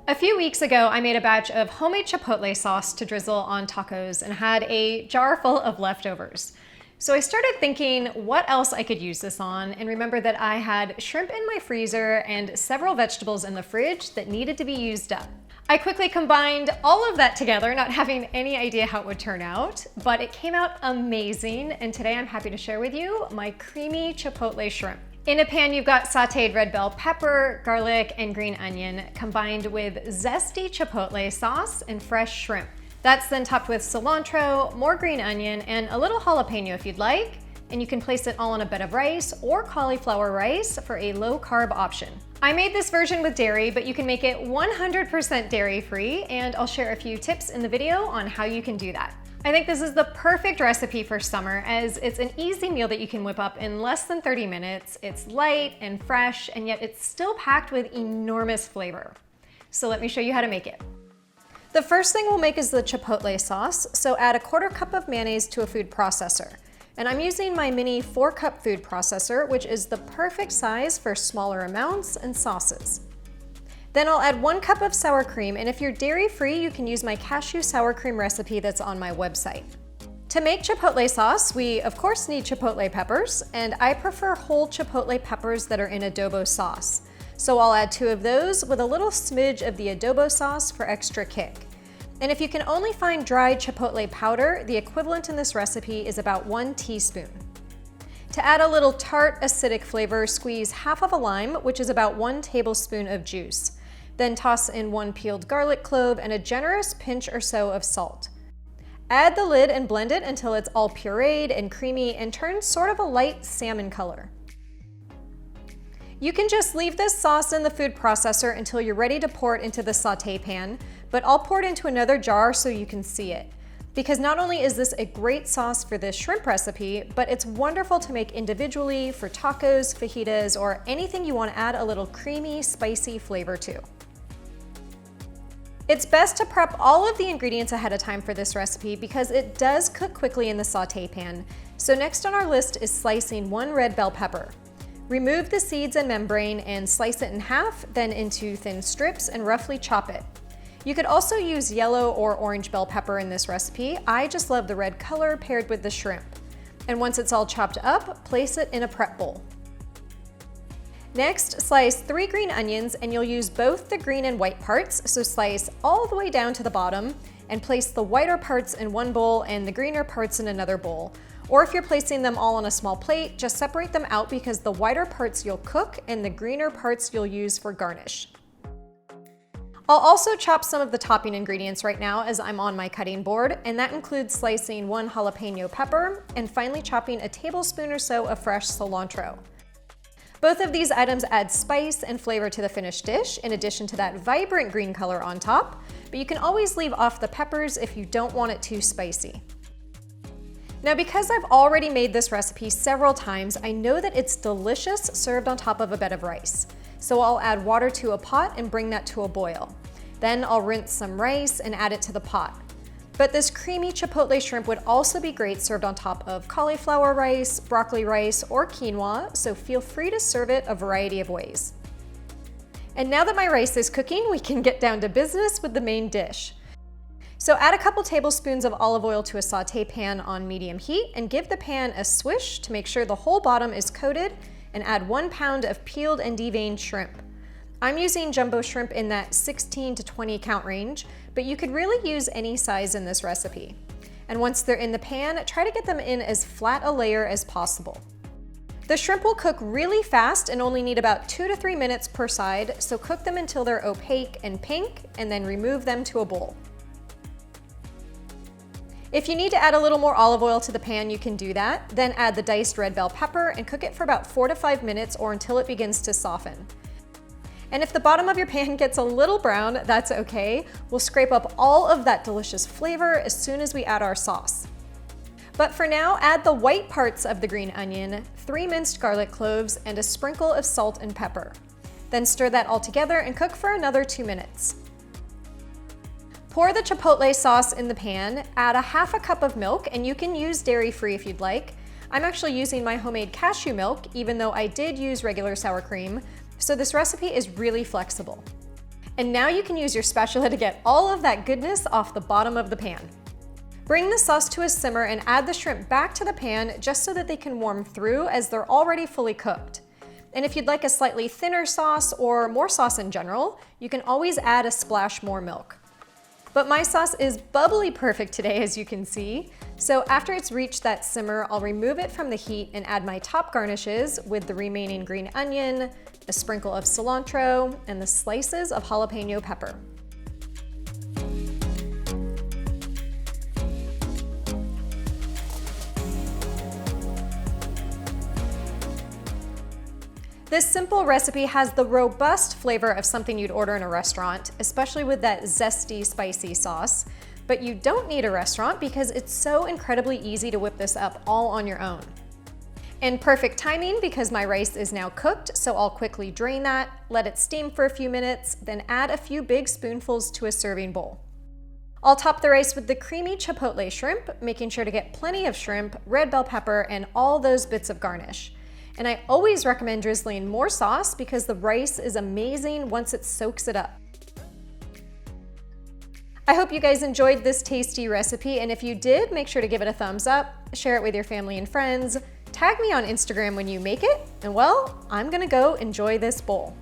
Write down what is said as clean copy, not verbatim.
A few weeks ago, I made a batch of homemade chipotle sauce to drizzle on tacos and had a jar full of leftovers. So I started thinking what else I could use this on and remembered that I had shrimp in my freezer and several vegetables in the fridge that needed to be used up. I quickly combined all of that together, not having any idea how it would turn out, but it came out amazing, and today I'm happy to share with you my creamy chipotle shrimp. In a pan, you've got sauteed red bell pepper, garlic, and green onion combined with zesty chipotle sauce and fresh shrimp. That's then topped with cilantro, more green onion, and a little jalapeno if you'd like, and you can place it all on a bed of rice or cauliflower rice for a low-carb option. I made this version with dairy, but you can make it 100% dairy-free, and I'll share a few tips in the video on how you can do that. I think this is the perfect recipe for summer as it's an easy meal that you can whip up in less than 30 minutes. It's light and fresh, and yet it's still packed with enormous flavor. So let me show you how to make it. The first thing we'll make is the chipotle sauce, so add a 1/4 cup of mayonnaise to a food processor. And I'm using my mini 4-cup food processor, which is the perfect size for smaller amounts and sauces. Then I'll add 1 cup of sour cream, and if you're dairy-free, you can use my cashew sour cream recipe that's on my website. To make chipotle sauce, we of course need chipotle peppers, and I prefer whole chipotle peppers that are in adobo sauce. So I'll add 2 of those with a little smidge of the adobo sauce for extra kick. And if you can only find dried chipotle powder, the equivalent in this recipe is about 1 teaspoon. To add a little tart, acidic flavor, squeeze half of a lime, which is about 1 tablespoon of juice. Then toss in 1 peeled garlic clove and a generous pinch or so of salt. Add the lid and blend it until it's all pureed and creamy and turns sort of a light salmon color. You can just leave this sauce in the food processor until you're ready to pour it into the sauté pan, but I'll pour it into another jar so you can see it. Because not only is this a great sauce for this shrimp recipe, but it's wonderful to make individually for tacos, fajitas, or anything you want to add a little creamy, spicy flavor to. It's best to prep all of the ingredients ahead of time for this recipe because it does cook quickly in the sauté pan. So next on our list is slicing 1 red bell pepper. Remove the seeds and membrane and slice it in half, then into thin strips and roughly chop it. You could also use yellow or orange bell pepper in this recipe. I just love the red color paired with the shrimp. And once it's all chopped up, place it in a prep bowl. Next, slice 3 green onions, and you'll use both the green and white parts, so slice all the way down to the bottom and place the whiter parts in one bowl and the greener parts in another bowl. Or if you're placing them all on a small plate, just separate them out because the whiter parts you'll cook and the greener parts you'll use for garnish. I'll also chop some of the topping ingredients right now as I'm on my cutting board, and that includes slicing 1 jalapeno pepper and finely chopping a tablespoon or so of fresh cilantro. Both of these items add spice and flavor to the finished dish, in addition to that vibrant green color on top, but you can always leave off the peppers if you don't want it too spicy. Now, because I've already made this recipe several times, I know that it's delicious served on top of a bed of rice. So I'll add water to a pot and bring that to a boil. Then I'll rinse some rice and add it to the pot. But this creamy chipotle shrimp would also be great served on top of cauliflower rice, broccoli rice, or quinoa, so feel free to serve it a variety of ways. And now that my rice is cooking, we can get down to business with the main dish. So add a couple tablespoons of olive oil to a sauté pan on medium heat and give the pan a swish to make sure the whole bottom is coated, and add 1 pound of peeled and deveined shrimp. I'm using jumbo shrimp in that 16 to 20 count range, but you could really use any size in this recipe. And once they're in the pan, try to get them in as flat a layer as possible. The shrimp will cook really fast and only need about 2 to 3 minutes per side, so cook them until they're opaque and pink, and then remove them to a bowl. If you need to add a little more olive oil to the pan, you can do that. Then add the diced red bell pepper and cook it for about 4 to 5 minutes or until it begins to soften. And if the bottom of your pan gets a little brown, that's okay. We'll scrape up all of that delicious flavor as soon as we add our sauce. But for now, add the white parts of the green onion, 3 minced garlic cloves, and a sprinkle of salt and pepper. Then stir that all together and cook for another 2 minutes. Pour the chipotle sauce in the pan, add a half a cup of milk, and you can use dairy-free if you'd like. I'm actually using my homemade cashew milk, even though I did use regular sour cream, so this recipe is really flexible. And now you can use your spatula to get all of that goodness off the bottom of the pan. Bring the sauce to a simmer and add the shrimp back to the pan just so that they can warm through as they're already fully cooked. And if you'd like a slightly thinner sauce or more sauce in general, you can always add a splash more milk. But my sauce is bubbly perfect today, as you can see. So after it's reached that simmer, I'll remove it from the heat and add my top garnishes with the remaining green onion, a sprinkle of cilantro, and the slices of jalapeno pepper. This simple recipe has the robust flavor of something you'd order in a restaurant, especially with that zesty, spicy sauce. But you don't need a restaurant because it's so incredibly easy to whip this up all on your own. And perfect timing because my rice is now cooked, so I'll quickly drain that, let it steam for a few minutes, then add a few big spoonfuls to a serving bowl. I'll top the rice with the creamy chipotle shrimp, making sure to get plenty of shrimp, red bell pepper, and all those bits of garnish. And I always recommend drizzling more sauce because the rice is amazing once it soaks it up. I hope you guys enjoyed this tasty recipe, and if you did, make sure to give it a thumbs up, share it with your family and friends, tag me on Instagram when you make it, and well, I'm gonna go enjoy this bowl.